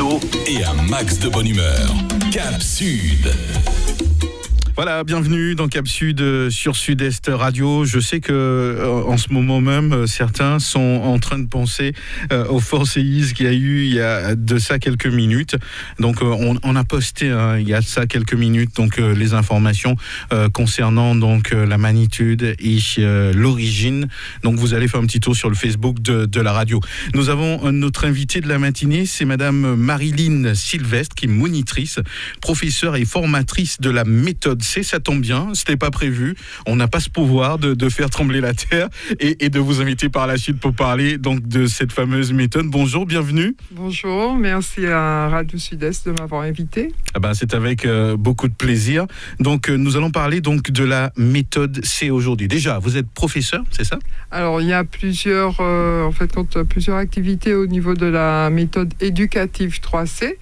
d'infos et un max de bonne humeur. Cap Sud. Voilà, bienvenue dans Cap Sud sur Sud-Est Radio. Je sais que en ce moment même, certains sont en train de penser au fort séisme qu'il y a eu il y a de ça quelques minutes. Donc on a posté il y a de ça quelques minutes donc les informations concernant donc la magnitude et l'origine. Donc vous allez faire un petit tour sur le Facebook de la radio. Nous avons notre invitée de la matinée, c'est Madame Marilyn Sylvestre, qui est monitrice, professeure et formatrice de la méthode. Ça tombe bien, c'était pas prévu. On n'a pas ce pouvoir de faire trembler la terre et de vous inviter par la suite pour parler donc de cette fameuse méthode. Bonjour, bienvenue. Bonjour, merci à Radio Sud-Est de m'avoir invité. C'est avec beaucoup de plaisir. Donc nous allons parler donc de la méthode C aujourd'hui. Déjà, vous êtes professeur, c'est ça? Alors il y a plusieurs activités au niveau de la méthode éducative 3C.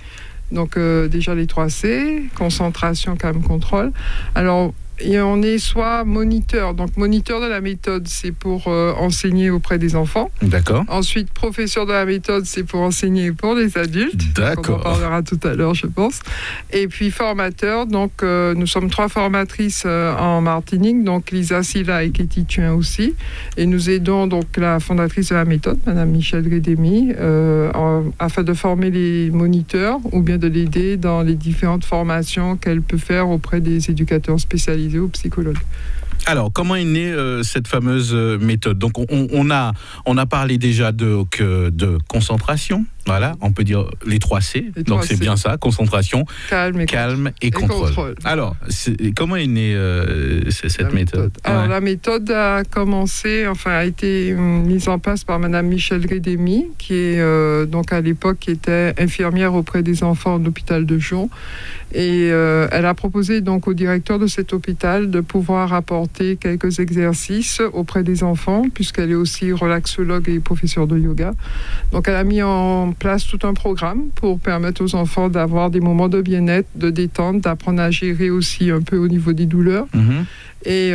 Donc déjà les 3C, concentration, calme, contrôle. Alors on est soit moniteur, donc moniteur de la méthode, c'est pour enseigner auprès des enfants. D'accord. Ensuite, professeur de la méthode, c'est pour enseigner pour les adultes. D'accord. On en parlera tout à l'heure, je pense. Et puis formateur, donc nous sommes 3 formatrices en Martinique, donc Lisa Silla et Katie Thuin aussi. Et nous aidons donc la fondatrice de la méthode, Madame Michel Grédémy, afin de former les moniteurs ou bien de l'aider dans les différentes formations qu'elle peut faire auprès des éducateurs spécialisés ou psychologues. Alors, comment est née cette fameuse méthode? Donc, on a parlé déjà de concentration. Voilà, on peut dire les 3C. Donc, c'est bien ça, concentration, calme et contrôle. Alors, comment est née cette méthode? Alors, la méthode a été mise en place par Madame Michel Grédémy, qui est donc à l'époque qui était infirmière auprès des enfants de l'hôpital de Joux. Et elle a proposé donc au directeur de cet hôpital de pouvoir apporter quelques exercices auprès des enfants, puisqu'elle est aussi relaxologue et professeure de yoga. Donc, elle a mis en place tout un programme pour permettre aux enfants d'avoir des moments de bien-être, de détente, d'apprendre à gérer aussi un peu au niveau des douleurs. Et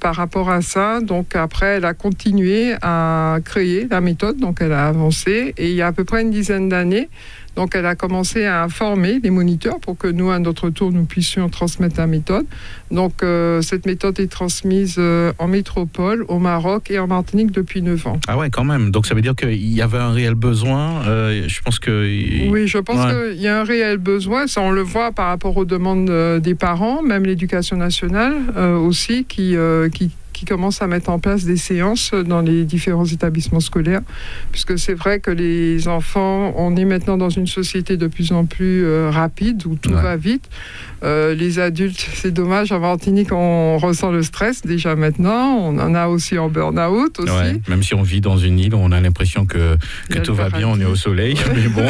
par rapport à ça, donc après, elle a continué à créer la méthode, donc elle a avancé. Et il y a à peu près une dizaine d'années, donc elle a commencé à former les moniteurs pour que nous, à notre tour, nous puissions transmettre la méthode. Donc cette méthode est transmise en métropole, au Maroc et en Martinique depuis 9 ans. Ah ouais, quand même. Donc ça veut dire qu'il y avait un réel besoin. Je pense que... Oui, je pense qu'il y a un réel besoin. Ça, on le voit par rapport aux demandes des parents, même l'éducation nationale aussi, qui commence à mettre en place des séances dans les différents établissements scolaires, puisque c'est vrai que les enfants, on est maintenant dans une société de plus en plus rapide, où tout va vite. Les adultes, c'est dommage, en Martinique, on ressent le stress déjà maintenant, on en a aussi en burn-out aussi. Ouais, même si on vit dans une île, on a l'impression que tout va bien, on est au soleil, mais bon.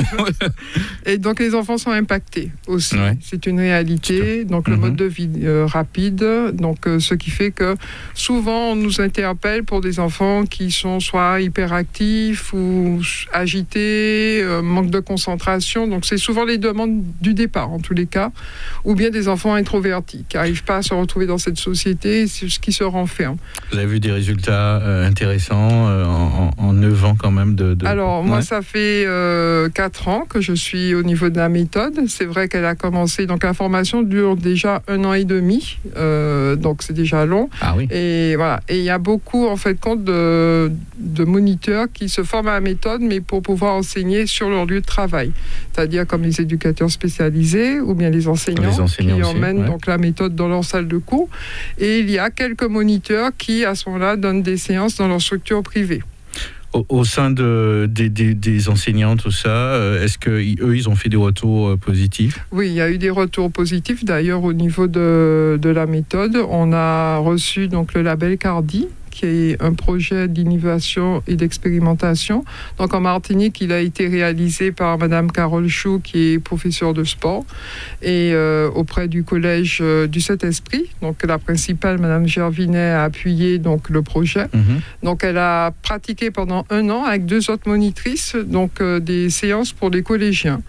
Et donc les enfants sont impactés aussi, c'est une réalité, donc le mode de vie rapide, donc ce qui fait que souvent, on nous interpelle pour des enfants qui sont soit hyperactifs ou agités, manque de concentration. Donc, c'est souvent les demandes du départ, en tous les cas. Ou bien des enfants introvertis qui n'arrivent pas à se retrouver dans cette société, c'est ce qui se renferme. Vous avez vu des résultats intéressants en 9 ans quand même Alors, moi, ça fait 4 ans que je suis au niveau de la méthode. C'est vrai qu'elle a commencé... Donc, la formation dure déjà 1 an et demi. Donc, c'est déjà long. Ah oui. Et voilà. Et il y a beaucoup, en fait, de moniteurs qui se forment à la méthode, mais pour pouvoir enseigner sur leur lieu de travail. C'est-à-dire comme les éducateurs spécialisés ou bien les enseignants qui emmènent donc la méthode dans leur salle de cours. Et il y a quelques moniteurs qui, à ce moment-là, donnent des séances dans leur structure privée. Au sein des enseignants, tout ça, est-ce qu'eux, ils ont fait des retours positifs? Oui, il y a eu des retours positifs. D'ailleurs, au niveau de la méthode, on a reçu donc, le label Cardi, qui est un projet d'innovation et d'expérimentation. Donc en Martinique, il a été réalisé par Madame Carole Chou, qui est professeure de sport, et auprès du collège du Saint-Esprit. Donc la principale, Madame Gervinet, a appuyé donc, le projet. Donc elle a pratiqué pendant 1 an avec 2 autres monitrices, donc des séances pour les collégiens.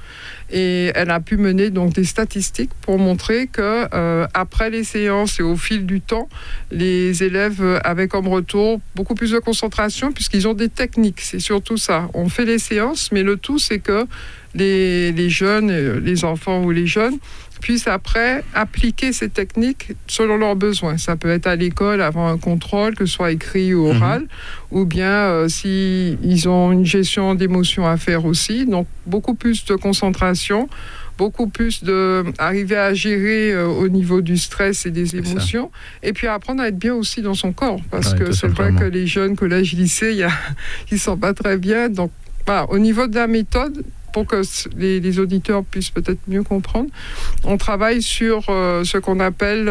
Et elle a pu mener donc des statistiques pour montrer que après les séances et au fil du temps, les élèves avaient comme retour, beaucoup plus de concentration, puisqu'ils ont des techniques. C'est surtout ça. On fait les séances, mais le tout, c'est que les jeunes, les enfants ou les jeunes, puissent après appliquer ces techniques selon leurs besoins. Ça peut être à l'école avant un contrôle, que ce soit écrit ou oral, ou bien s'ils ont une gestion d'émotions à faire aussi. Donc, beaucoup plus de concentration, beaucoup plus d'arriver à gérer au niveau du stress et des émotions, et puis apprendre à être bien aussi dans son corps, parce que c'est vrai que les jeunes collège, lycée, ils ne sont pas très bien. Donc, voilà, au niveau de la méthode, pour que les auditeurs puissent peut-être mieux comprendre, on travaille sur ce qu'on appelle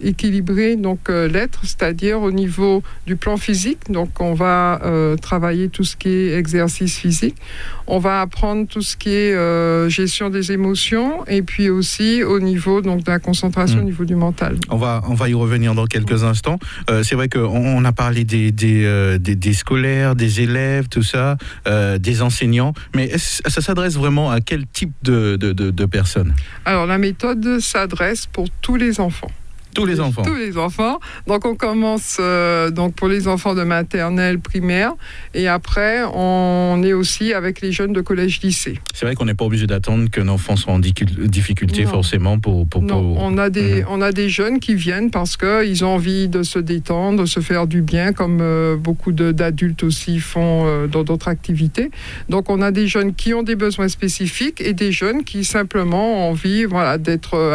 équilibrer l'être, c'est-à-dire au niveau du plan physique. Donc on va travailler tout ce qui est exercice physique, on va apprendre tout ce qui est gestion des émotions, et puis aussi au niveau de la concentration, au niveau du mental. On va y revenir dans quelques instants. C'est vrai qu'on a parlé des scolaires, des élèves, tout ça, des enseignants, mais ça s'adresse vraiment à quel type de personnes? Alors, la méthode s'adresse pour tous les enfants. Tous les enfants. Tous les enfants. Donc, on commence pour les enfants de maternelle, primaire. Et après, on est aussi avec les jeunes de collège-lycée. C'est vrai qu'on n'est pas obligé d'attendre qu'un enfant soit en difficulté forcément pour... Non, on a des jeunes qui viennent parce qu'ils ont envie de se détendre, de se faire du bien, comme beaucoup d'adultes aussi font dans d'autres activités. Donc, on a des jeunes qui ont des besoins spécifiques et des jeunes qui simplement ont envie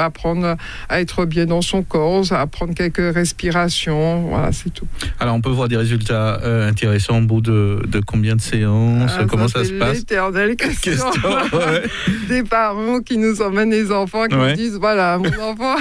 apprendre à être bien dans son corps, à prendre quelques respirations, voilà, c'est tout. Alors, on peut voir des résultats intéressants au bout de combien de séances? Comment ça se passe? C'est l'éternelle question. Des parents qui nous emmènent les enfants, qui nous disent, voilà, mon enfant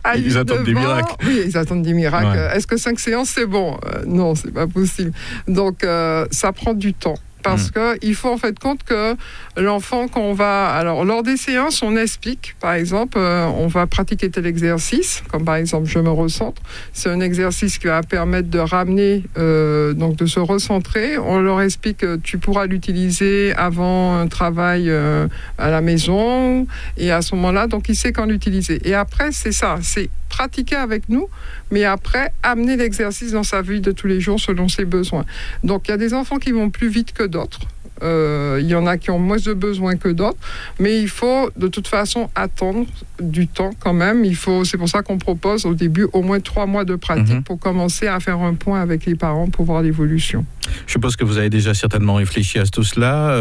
a eu 9 ans. Ils attendent des miracles. Oui, ils attendent des miracles. Ouais. Est-ce que 5 séances, c'est bon? Non, c'est pas possible. Donc, ça prend du temps. Parce qu'il faut en fait compte que l'enfant, alors lors des séances, on explique, par exemple, on va pratiquer tel exercice, comme par exemple je me recentre. C'est un exercice qui va permettre de ramener, de se recentrer. On leur explique que tu pourras l'utiliser avant un travail à la maison, et à ce moment-là, donc il sait quand l'utiliser. Et après, c'est ça, c'est pratiquer avec nous, mais après, amener l'exercice dans sa vie de tous les jours selon ses besoins. Donc, il y a des enfants qui vont plus vite que d'autres. Il y en a qui ont moins de besoins que d'autres, mais il faut de toute façon attendre du temps quand même. C'est pour ça qu'on propose au début au moins 3 mois de pratique pour commencer à faire un point avec les parents pour voir l'évolution. Je suppose que vous avez déjà certainement réfléchi à tout cela,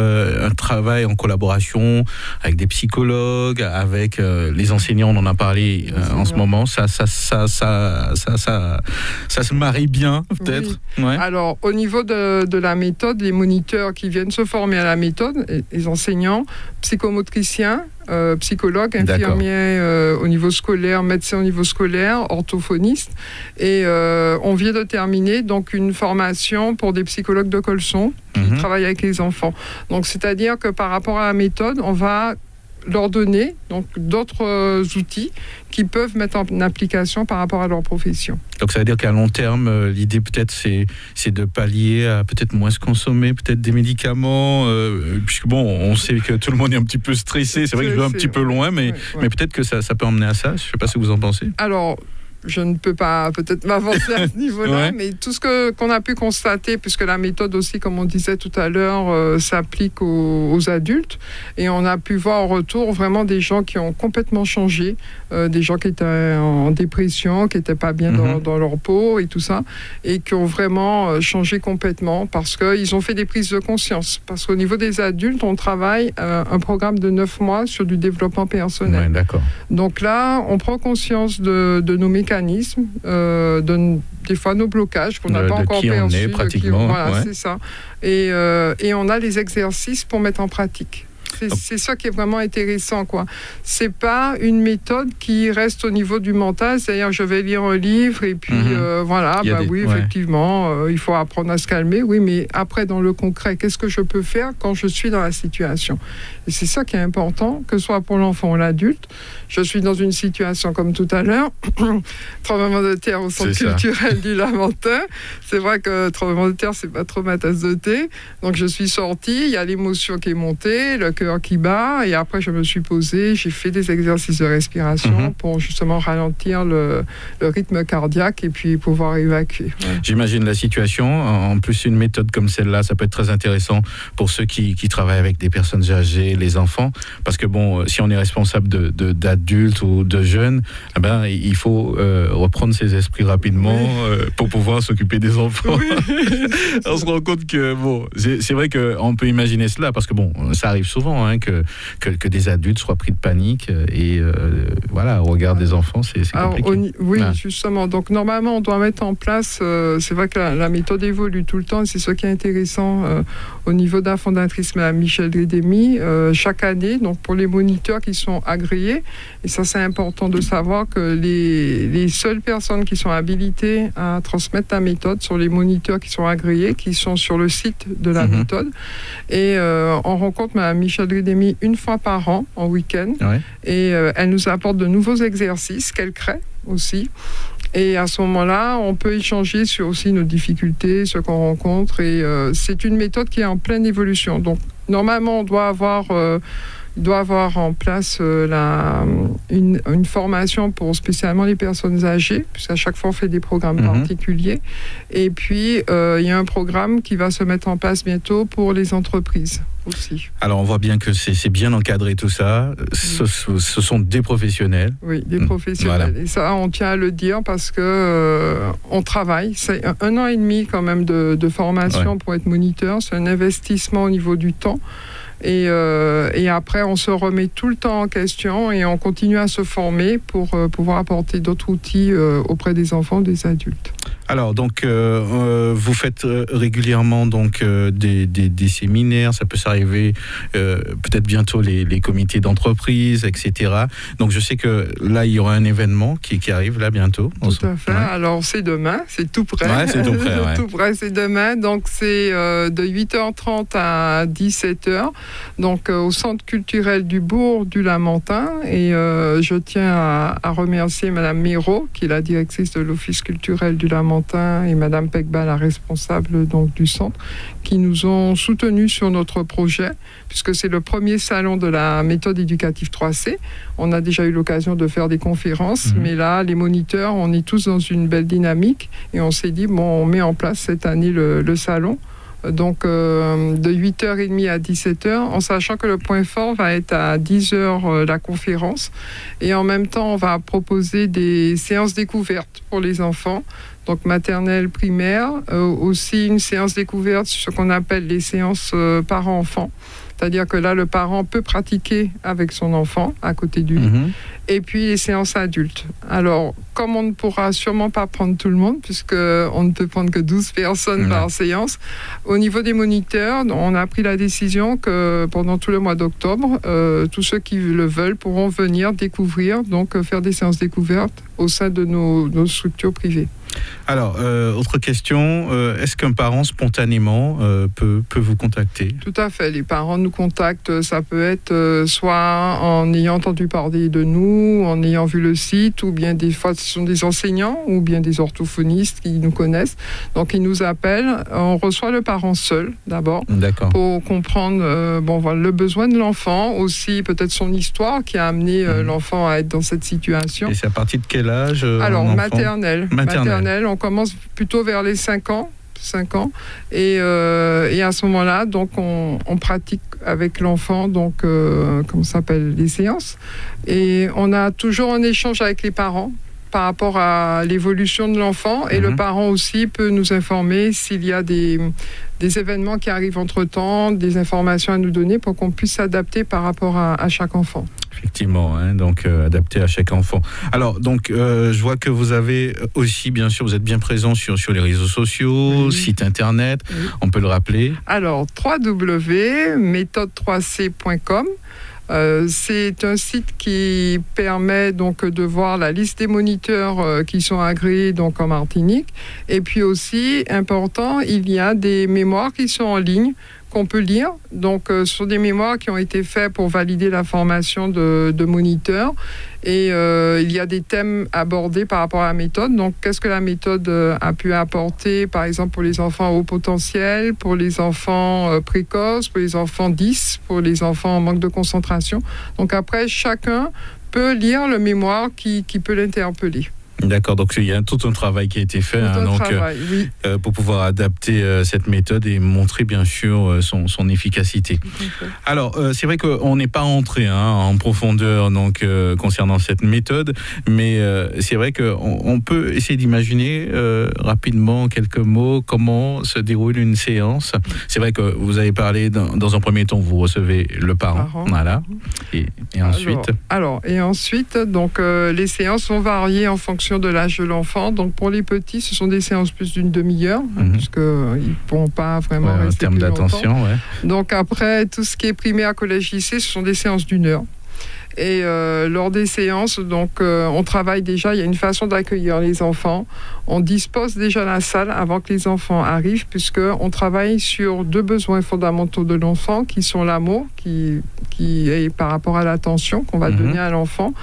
un travail en collaboration avec des psychologues, avec les enseignants, on en a parlé en ce moment. Ça se marie bien, peut-être. Oui. Ouais. Alors, au niveau de la méthode, les moniteurs qui viennent se former à la méthode, les enseignants, psychomotriciens, psychologues, infirmiers au niveau scolaire, médecins au niveau scolaire, orthophonistes. Et on vient de terminer donc une formation pour des psychologues de Colson qui travaillent avec les enfants. Donc, c'est-à-dire que par rapport à la méthode, on va leur donner donc d'autres outils qu'ils peuvent mettre en application par rapport à leur profession. Donc ça veut dire qu'à long terme, l'idée peut-être c'est de pallier à peut-être moins se consommer, peut-être des médicaments, puisque bon, on sait que tout le monde est un petit peu stressé, c'est vrai que je vais un petit peu loin, mais peut-être que ça peut emmener à ça, je ne sais pas ce que vous en pensez. Alors, je ne peux pas peut-être m'avancer à ce niveau-là, mais tout ce qu'on a pu constater, puisque la méthode aussi, comme on disait tout à l'heure, s'applique aux adultes, et on a pu voir en retour vraiment des gens qui ont complètement changé, des gens qui étaient en dépression, qui n'étaient pas bien dans leur peau et tout ça, et qui ont vraiment changé complètement parce qu'ils ont fait des prises de conscience. Parce qu'au niveau des adultes, on travaille un programme de 9 mois sur du développement personnel. Ouais, d'accord. Donc là, on prend conscience de nos mécanismes, des fois nos blocages qu'on n'a pas encore perçus. Voilà, c'est ça. Et on a les exercices pour mettre en pratique. C'est ça qui est vraiment intéressant, quoi. C'est pas une méthode qui reste au niveau du mental, c'est-à-dire je vais lire un livre et puis effectivement, il faut apprendre à se calmer, oui, mais après dans le concret, qu'est-ce que je peux faire quand je suis dans la situation? Et c'est ça qui est important, que ce soit pour l'enfant ou l'adulte. Je suis dans une situation comme tout à l'heure, tremblement de terre au centre culturel du Lamentin. C'est vrai que tremblement de terre, c'est pas trop ma tasse de thé. Donc je suis sortie, il y a l'émotion qui est montée, le cœur cœur qui bat. Et après, je me suis posée, j'ai fait des exercices de respiration pour justement ralentir le rythme cardiaque et puis pouvoir évacuer. Ouais. J'imagine la situation. En plus, une méthode comme celle-là, ça peut être très intéressant pour ceux qui travaillent avec des personnes âgées, les enfants. Parce que bon, si on est responsable d'adultes ou de jeunes, eh ben, il faut reprendre ses esprits rapidement pour pouvoir s'occuper des enfants. Oui. On se rend compte que bon, c'est vrai qu'on peut imaginer cela parce que bon, ça arrive souvent que des adultes soient pris de panique et voilà, au regard des enfants, c'est compliqué. Oui, justement. Donc normalement, on doit mettre en place. C'est vrai que la méthode évolue tout le temps. Et c'est ce qui est intéressant au niveau de la fondatrice Mme Michel Grédémy. Chaque année, donc pour les moniteurs qui sont agréés, et ça c'est important de savoir que les seules personnes qui sont habilitées à transmettre la méthode sont les moniteurs qui sont agréés, qui sont sur le site de la méthode. Et on rencontre Mme Michel Grédémy une fois par an, en week-end. Ouais. Et elle nous apporte de nouveaux exercices qu'elle crée aussi. Et à ce moment-là, on peut échanger sur aussi nos difficultés, ce qu'on rencontre. Et c'est une méthode qui est en pleine évolution. Donc, normalement, on doit avoir en place une formation pour spécialement les personnes âgées, puisqu'à chaque fois on fait des programmes particuliers. Et puis, il y a un programme qui va se mettre en place bientôt pour les entreprises aussi. Alors, on voit bien que c'est bien encadré tout ça. Ce sont des professionnels. Oui, des professionnels. Voilà. Et ça, on tient à le dire parce que on travaille. C'est 1 an et demi quand même de formation pour être moniteur. C'est un investissement au niveau du temps. Et après, on se remet tout le temps en question et on continue à se former pour pouvoir apporter d'autres outils auprès des enfants, des adultes. Alors, donc, vous faites régulièrement donc, des séminaires, ça peut s'arriver peut-être bientôt les comités d'entreprise, etc. Donc, je sais que là, il y aura un événement qui arrive là bientôt. Tout à fait. Ouais. Alors, c'est demain, c'est tout près. Ouais, c'est tout près, ouais. Tout près, c'est demain. Donc, c'est de 8h30 à 17h. Donc, au Centre culturel du Bourg du Lamentin. Et je tiens à remercier Mme Méraud, qui est la directrice de l'Office culturel du Lamentin, et Mme Pegba, la responsable donc, du centre, qui nous ont soutenus sur notre projet, puisque c'est le premier salon de la méthode éducative 3C. On a déjà eu l'occasion de faire des conférences, mais là, les moniteurs, on est tous dans une belle dynamique, et on s'est dit, bon, on met en place cette année le salon. Donc, de 8h30 à 17h, en sachant que le point fort va être à 10h la conférence. Et en même temps, on va proposer des séances découvertes pour les enfants, donc maternelle, primaire. Aussi une séance découverte sur ce qu'on appelle les séances parents-enfants. C'est-à-dire que là, le parent peut pratiquer avec son enfant à côté de lui. Et puis les séances adultes. Alors, comme on ne pourra sûrement pas prendre tout le monde, puisqu'on ne peut prendre que 12 personnes par séance, au niveau des moniteurs, on a pris la décision que pendant tout le mois d'octobre, tous ceux qui le veulent pourront venir découvrir, donc faire des séances découvertes au sein de nos structures privées. Alors, autre question, est-ce qu'un parent spontanément peut vous contacter ? Tout à fait, les parents nous contactent, ça peut être soit en ayant entendu parler de nous, en ayant vu le site, ou bien des fois ce sont des enseignants, ou bien des orthophonistes qui nous connaissent. Donc ils nous appellent, on reçoit le parent seul d'abord, pour comprendre le besoin de l'enfant, aussi peut-être son histoire qui a amené l'enfant à être dans cette situation. Et c'est à partir de quel âge Alors, maternelle. On commence plutôt vers les 5 ans. Et à ce moment-là, donc on pratique avec l'enfant, donc comment ça s'appelle, les séances. Et on a toujours un échange avec les parents par rapport à l'évolution de l'enfant. Et le parent aussi peut nous informer s'il y a des événements qui arrivent entre-temps, des informations à nous donner pour qu'on puisse s'adapter par rapport à chaque enfant. Effectivement, donc adapté à chaque enfant. Alors, donc, je vois que vous avez aussi, bien sûr, vous êtes bien présent sur les réseaux sociaux, site internet, on peut le rappeler. Alors, www.méthode3c.com. C'est un site qui permet donc de voir la liste des moniteurs qui sont agréés donc en Martinique. Et puis aussi, important, il y a des mémoires qui sont en ligne qu'on peut lire. Donc, ce sont des mémoires qui ont été faits pour valider la formation de moniteurs. Et il y a des thèmes abordés par rapport à la méthode. Donc, qu'est-ce que la méthode a pu apporter, par exemple, pour les enfants à haut potentiel, pour les enfants précoces, pour les enfants 10, pour les enfants en manque de concentration. Donc, après, chacun peut lire le mémoire qui peut l'interpeller. D'accord, donc il y a tout un travail qui a été fait oui. Pour pouvoir adapter cette méthode et montrer bien sûr son efficacité. Alors, c'est vrai qu'on n'est pas entré en profondeur donc, concernant cette méthode, mais c'est vrai qu'on peut essayer d'imaginer rapidement, en quelques mots, comment se déroule une séance. C'est vrai que vous avez parlé, dans un premier temps, vous recevez le parent. Voilà. Et ensuite et ensuite, donc, les séances vont varier en fonction de l'âge de l'enfant. Donc, pour les petits, ce sont des séances plus d'une demi-heure, puisqu'ils ne pourront pas vraiment rester plus longtemps. En termes d'attention, Donc, après, tout ce qui est primaire, collège, lycée, ce sont des séances d'1 heure. Et lors des séances, donc, on travaille déjà, il y a une façon d'accueillir les enfants. On dispose déjà la salle avant que les enfants arrivent, puisqu'on travaille sur 2 besoins fondamentaux de l'enfant, qui sont l'amour, qui est par rapport à l'attention qu'on va donner à l'enfant,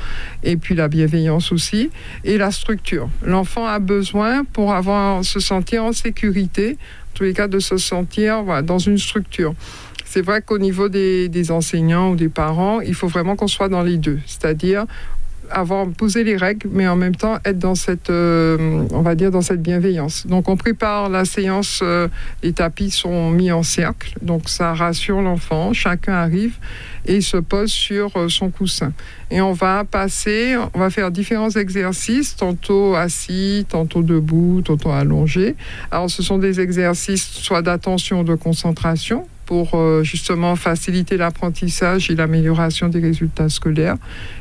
et puis la bienveillance aussi, et la structure. L'enfant a besoin, pour se sentir en sécurité, en tous les cas de se sentir dans une structure. C'est vrai qu'au niveau des enseignants ou des parents, il faut vraiment qu'on soit dans les deux. C'est-à-dire poser les règles, mais en même temps être dans cette, on va dire, dans cette bienveillance. Donc, on prépare la séance, les tapis sont mis en cercle, donc ça rassure l'enfant. Chacun arrive et se pose sur son coussin. Et on va faire différents exercices, tantôt assis, tantôt debout, tantôt allongé. Alors, ce sont des exercices soit d'attention, de concentration, pour justement faciliter l'apprentissage et l'amélioration des résultats scolaires.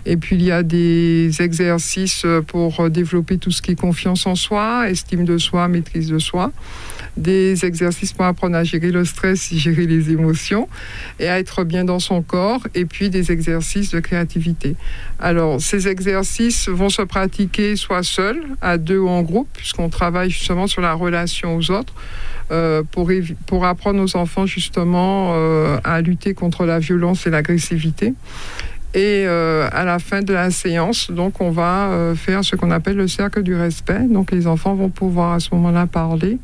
Et puis, il y a des exercices pour développer tout ce qui est confiance en soi, estime de soi, maîtrise de soi. Des exercices pour apprendre à gérer le stress, gérer les émotions et à être bien dans son corps. Et puis, des exercices de créativité. Alors, ces exercices vont se pratiquer soit seuls, à 2 ou en groupe, puisqu'on travaille justement sur la relation aux autres. Pour apprendre aux enfants justement à lutter contre la violence et l'agressivité. Et à la fin de la séance, donc, on va faire ce qu'on appelle le cercle du respect. Donc, les enfants vont pouvoir à ce moment-là parler,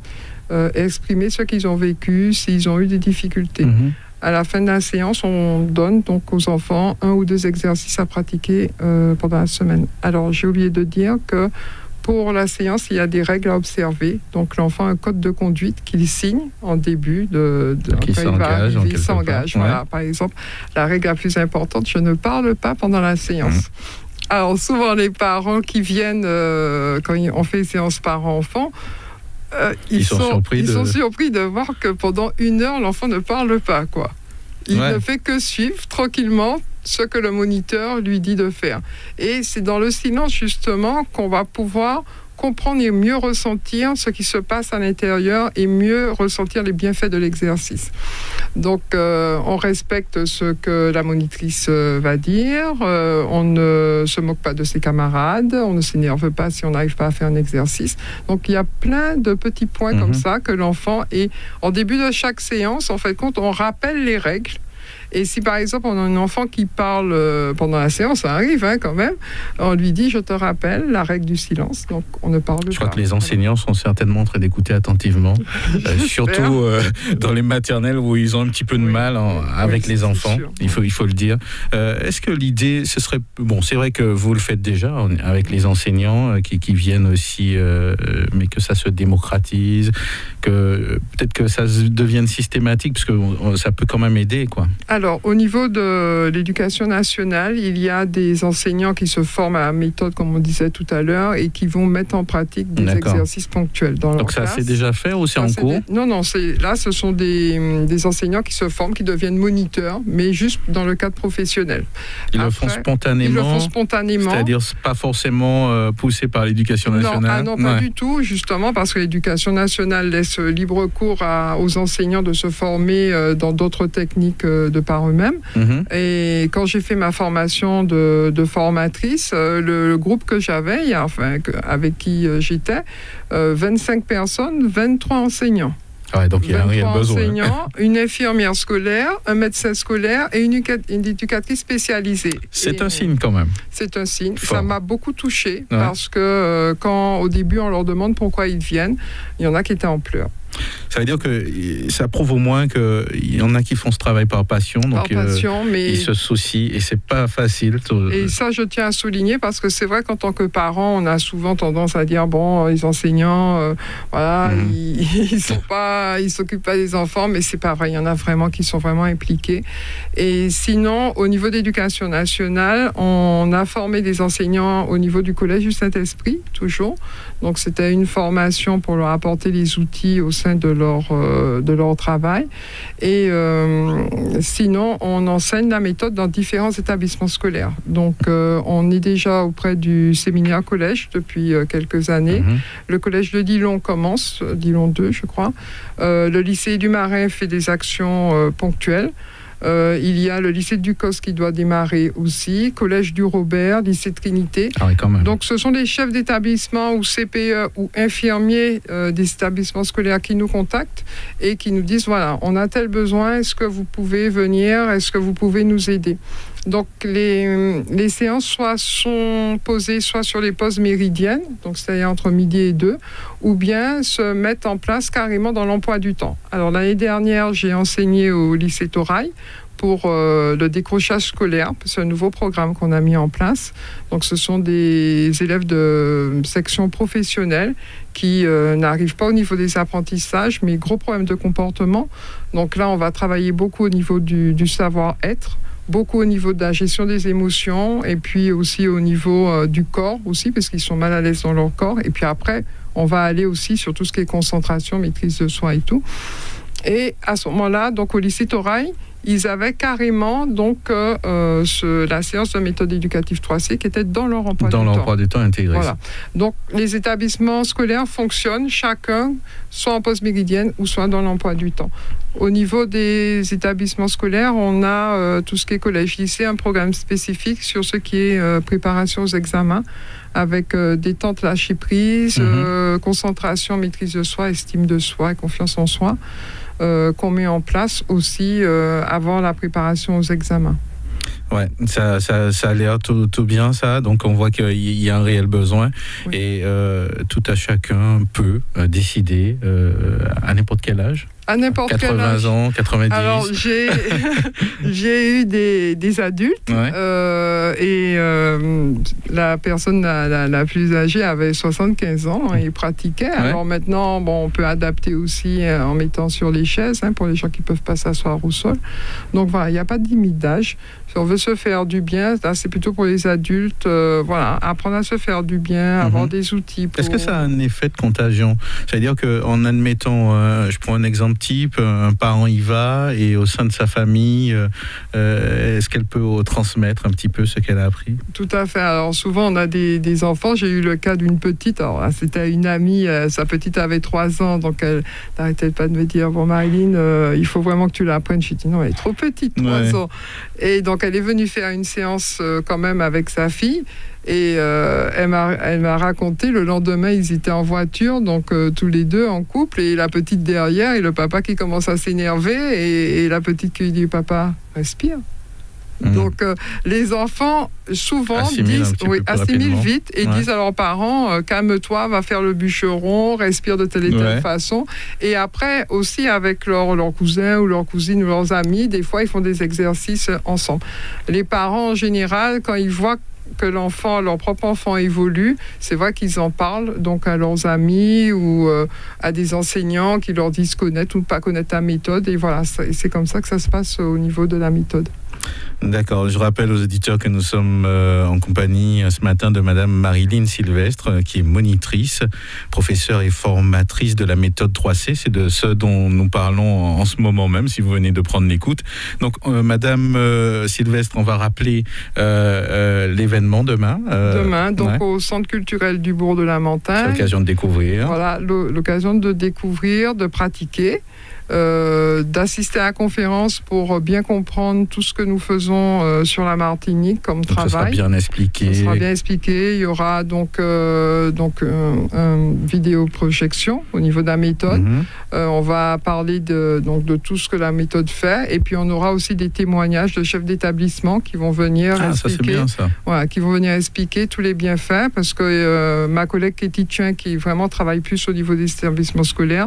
exprimer ce qu'ils ont vécu, s'ils ont eu des difficultés. À la fin de la séance, on donne donc aux enfants 1 ou 2 exercices à pratiquer pendant la semaine. Alors, j'ai oublié de dire que pour la séance, il y a des règles à observer. Donc, l'enfant a un code de conduite qu'il signe en début il s'engage. Voilà. Par exemple, la règle la plus importante, je ne parle pas pendant la séance. Alors, souvent, les parents qui viennent, quand on fait séance parents-enfants, ils sont surpris de voir que pendant 1 heure, l'enfant ne parle pas, quoi. Il ne fait que suivre tranquillement ce que le moniteur lui dit de faire. Et c'est dans le silence, justement, qu'on va pouvoir comprendre et mieux ressentir ce qui se passe à l'intérieur et mieux ressentir les bienfaits de l'exercice. Donc, on respecte ce que la monitrice va dire, on ne se moque pas de ses camarades, on ne s'énerve pas si on n'arrive pas à faire un exercice. Donc, il y a plein de petits points comme ça que l'enfant... Et en début de chaque séance, en fait, on rappelle les règles. Et si par exemple on a un enfant qui parle pendant la séance, ça arrive quand même, on lui dit je te rappelle la règle du silence, donc on ne parle pas. Je crois que les enseignants sont certainement en train d'écouter attentivement, surtout dans les maternelles où ils ont un petit peu de mal avec les enfants, il faut le dire. Est-ce que l'idée, ce serait... Bon, c'est vrai que vous le faites déjà avec les enseignants qui viennent aussi, mais que ça se démocratise, que peut-être que ça devienne systématique, parce que ça peut quand même aider, quoi. Alors, au niveau de l'éducation nationale, il y a des enseignants qui se forment à la méthode, comme on disait tout à l'heure, et qui vont mettre en pratique des exercices ponctuels dans leur classe. Donc ça, c'est déjà fait ou c'est en cours ? Non, là, ce sont des enseignants qui se forment, qui deviennent moniteurs, mais juste dans le cadre professionnel. Ils le font spontanément. C'est-à-dire pas forcément poussé par l'éducation nationale. Non, pas du tout, justement, parce que l'éducation nationale laisse libre cours aux enseignants de se former dans d'autres techniques de par eux-mêmes. Et quand j'ai fait ma formation de formatrice, le groupe que j'avais, avec qui j'étais, 25 personnes, 23 enseignants. Ouais, donc il y a un réel 23 besoin. enseignants, une infirmière scolaire, un médecin scolaire et une éducatrice spécialisée. C'est un signe quand même. C'est un signe. Fort. Ça m'a beaucoup touchée parce que quand au début on leur demande pourquoi ils viennent, il y en a qui étaient en pleurs. Ça veut dire que ça prouve au moins qu'il y en a qui font ce travail par passion, donc mais ils se soucient et c'est pas facile. Et ça, je tiens à souligner parce que c'est vrai qu'en tant que parent, on a souvent tendance à dire bon, les enseignants, voilà, ils s'occupent pas des enfants, mais c'est pas vrai. Il y en a vraiment qui sont vraiment impliqués. Et sinon, au niveau d'éducation nationale, on a formé des enseignants au niveau du collège du Saint-Esprit, toujours. Donc c'était une formation pour leur apporter les outils au sein de leur travail. Et sinon, on enseigne la méthode dans différents établissements scolaires. Donc, on est déjà auprès du séminaire collège depuis quelques années. Le collège de Dillon commence, Dillon 2, je crois. Le lycée du Marin fait des actions ponctuelles. Il y a le lycée de Ducos qui doit démarrer aussi, collège du Robert, lycée de Trinité. Ah oui, quand même. Donc ce sont des chefs d'établissement ou CPE ou infirmiers des établissements scolaires qui nous contactent et qui nous disent voilà, on a tel besoin, est-ce que vous pouvez venir, est-ce que vous pouvez nous aider? Donc les séances sont posées soit sur les pauses méridiennes, donc c'est-à-dire entre midi et 2, ou bien se mettent en place carrément dans l'emploi du temps. Alors l'année dernière, j'ai enseigné au lycée Torail pour le décrochage scolaire. C'est un nouveau programme qu'on a mis en place. Donc ce sont des élèves de section professionnelle qui n'arrivent pas au niveau des apprentissages, mais gros problèmes de comportement. Donc là, on va travailler beaucoup au niveau du savoir-être, beaucoup au niveau de la gestion des émotions et puis aussi au niveau du corps aussi, parce qu'ils sont mal à l'aise dans leur corps. Et puis après, on va aller aussi sur tout ce qui est concentration, maîtrise de soi et tout. Et à ce moment-là, donc au lycée Torail, ils avaient carrément donc la séance de méthode éducative 3C qui était dans leur emploi du temps. Dans l'emploi du temps intégré. Voilà. Donc les établissements scolaires fonctionnent chacun soit en pause méridienne ou soit dans l'emploi du temps. Au niveau des établissements scolaires, on a tout ce qui est collège-lycée, un programme spécifique sur ce qui est préparation aux examens, avec des temps de lâcher prise, concentration, maîtrise de soi, estime de soi et confiance en soi, qu'on met en place aussi avant la préparation aux examens. Ouais, ça a l'air tout bien ça, donc on voit qu'il y a un réel besoin et tout à chacun peut décider à n'importe quel âge. À n'importe quel âge. 80 ans, 90. Alors, j'ai eu des adultes et la personne la plus âgée avait 75 ans et pratiquait. Ouais. Alors maintenant, on peut adapter aussi en mettant sur les chaises pour les gens qui ne peuvent pas s'asseoir au sol. Donc voilà, il n'y a pas de limite d'âge. Si on veut se faire du bien, là, c'est plutôt pour les adultes. Voilà, apprendre à se faire du bien, avoir des outils. Est-ce que ça a un effet de contagion? C'est-à-dire qu'en admettant, je prends un exemple type, un parent y va et au sein de sa famille, est-ce qu'elle peut transmettre un petit peu ce qu'elle a appris? Tout à fait. Alors souvent on a des enfants. J'ai eu le cas d'une petite. Alors c'était une amie. Sa petite avait 3 ans, donc elle n'arrêtait pas de me dire bon Marilyn, il faut vraiment que tu l'apprennes. Je dis non, elle est trop petite, 3 ans. Et donc elle est venue faire une séance quand même avec sa fille. Et elle m'a raconté, le lendemain, ils étaient en voiture, donc tous les deux en couple, et la petite derrière, et le papa qui commence à s'énerver, et la petite qui lui dit, papa, respire. Donc les enfants souvent assimilent vite et disent à leurs parents calme-toi, va faire le bûcheron, respire de telle et telle façon. Et après aussi avec leurs cousins ou leurs cousines ou leurs amis, des fois ils font des exercices ensemble. Les parents en général, quand ils voient que leur propre enfant évolue, c'est vrai qu'ils en parlent donc à leurs amis ou à des enseignants qui leur disent connaître ou pas connaître la méthode. Et voilà, c'est comme ça que ça se passe au niveau de la méthode. D'accord, je rappelle aux auditeurs que nous sommes en compagnie ce matin de Madame Marilyn Sylvestre, qui est monitrice, professeure et formatrice de la méthode 3C. C'est de ce dont nous parlons en ce moment même, si vous venez de prendre l'écoute. Donc, Madame Sylvestre, on va rappeler l'événement demain. Demain, donc au Centre culturel du Bourg de la Montagne. C'est l'occasion de découvrir. Voilà, l'occasion de découvrir, de pratiquer. D'assister à la conférence pour bien comprendre tout ce que nous faisons sur la Martinique comme travail. Ça sera bien expliqué. Ça sera bien expliqué. Il y aura donc une vidéoprojection au niveau de la méthode. On va parler de tout ce que la méthode fait. Et puis, on aura aussi des témoignages de chefs d'établissement qui vont venir expliquer. Ça, c'est bien, ça. Voilà, qui vont venir expliquer tous les bienfaits. Parce que ma collègue Katie Thuin, qui vraiment travaille plus au niveau des établissements scolaires,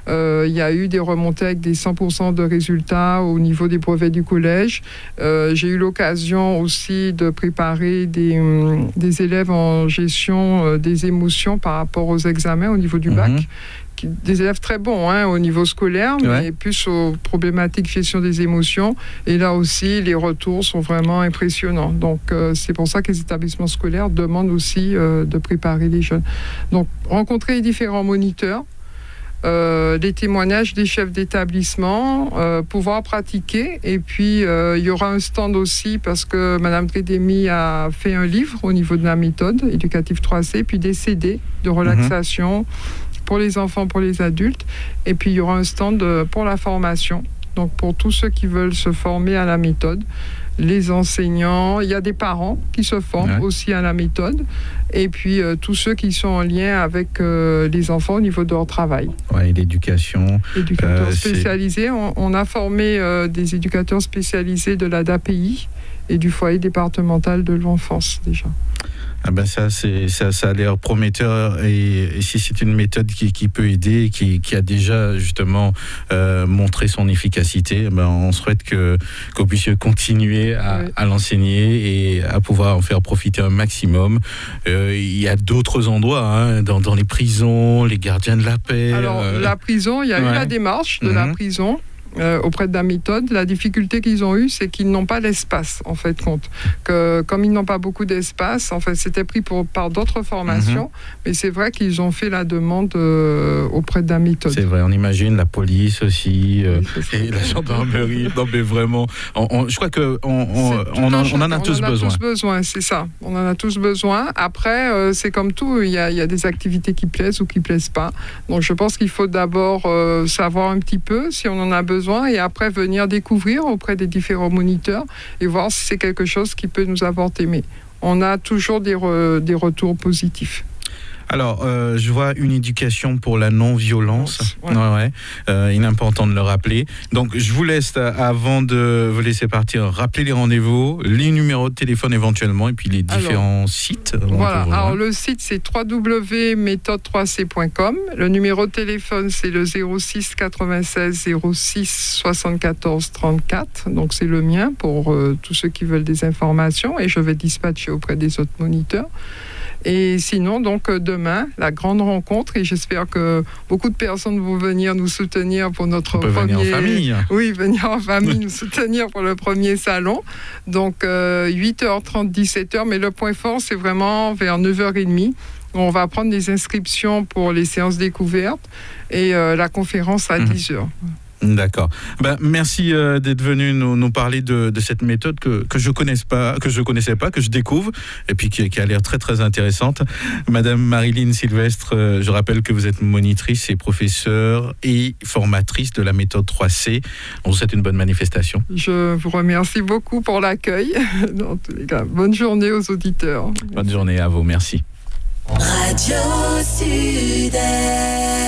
il y a eu des remontées avec des 100% de résultats au niveau des brevets du collège. J'ai eu l'occasion aussi de préparer des élèves en gestion des émotions par rapport aux examens au niveau du bac. Des élèves très bons au niveau scolaire, mais plus aux problématiques gestion des émotions. Et là aussi, les retours sont vraiment impressionnants. Donc, c'est pour ça que les établissements scolaires demandent aussi de préparer les jeunes. Donc, rencontrer les différents moniteurs, les témoignages des chefs d'établissement, pouvoir pratiquer. Et puis, il y aura un stand aussi parce que Mme Trédémy a fait un livre au niveau de la méthode éducative 3C, puis des CD de relaxation pour les enfants, pour les adultes. Et puis, il y aura un stand pour la formation. Donc, pour tous ceux qui veulent se former à la méthode, les enseignants, il y a des parents qui se forment aussi à la méthode. Et puis, tous ceux qui sont en lien avec les enfants au niveau de leur travail. Oui, l'éducation. Éducateurs spécialisés. On a formé des éducateurs spécialisés de l'ADAPI et du foyer départemental de l'enfance, déjà. Ah ben ça a l'air prometteur et si c'est une méthode qui peut aider, qui a déjà justement montré son efficacité, ben on souhaite qu'on puisse continuer à l'enseigner et à pouvoir en faire profiter un maximum. Il y a d'autres endroits, dans les prisons, les gardiens de la paix. Alors la prison, il y a eu la démarche de la prison. Auprès de la méthode, la difficulté qu'ils ont eue, c'est qu'ils n'ont pas l'espace, en fait, compte. Comme ils n'ont pas beaucoup d'espace, en fait, c'était pris par d'autres formations, mais c'est vrai qu'ils ont fait la demande auprès de la méthode. C'est vrai, on imagine la police aussi, et la gendarmerie. Non, mais vraiment, je crois qu'on on en a tous besoin. On en a tous besoin, c'est ça. On en a tous besoin. Après, c'est comme tout, il y a des activités qui plaisent ou qui plaisent pas. Donc, je pense qu'il faut d'abord savoir un petit peu si on en a besoin, et après venir découvrir auprès des différents moniteurs et voir si c'est quelque chose qui peut nous apporter. Mais on a toujours des retours positifs. Alors, je vois une éducation pour la non-violence. Il est important de le rappeler. Donc, je vous laisse, avant de vous laisser partir, rappeler les rendez-vous, les numéros de téléphone éventuellement, et puis les différents sites. Voilà. Alors, le site, c'est www.méthode3c.com. Le numéro de téléphone, c'est le 06 96 06 74 34. Donc, c'est le mien pour tous ceux qui veulent des informations, et je vais dispatcher auprès des autres moniteurs. Et sinon, donc, demain, la grande rencontre, et j'espère que beaucoup de personnes vont venir nous soutenir pour notre premier... venir en famille. Oui, venir en famille, nous soutenir pour le premier salon. Donc, 8h30, 17h, mais le point fort, c'est vraiment vers 9h30. On va prendre des inscriptions pour les séances découvertes et la conférence à 10h. D'accord. Merci d'être venu nous parler de cette méthode que je connaissais pas, que je découvre, et puis qui a l'air très très intéressante. Madame Marilyn Sylvestre, je rappelle que vous êtes monitrice et professeure et formatrice de la méthode 3C. On vous souhaite une bonne manifestation. Je vous remercie beaucoup pour l'accueil. Dans tous les cas, bonne journée aux auditeurs. Bonne journée à vous, merci. Radio Sud-Est.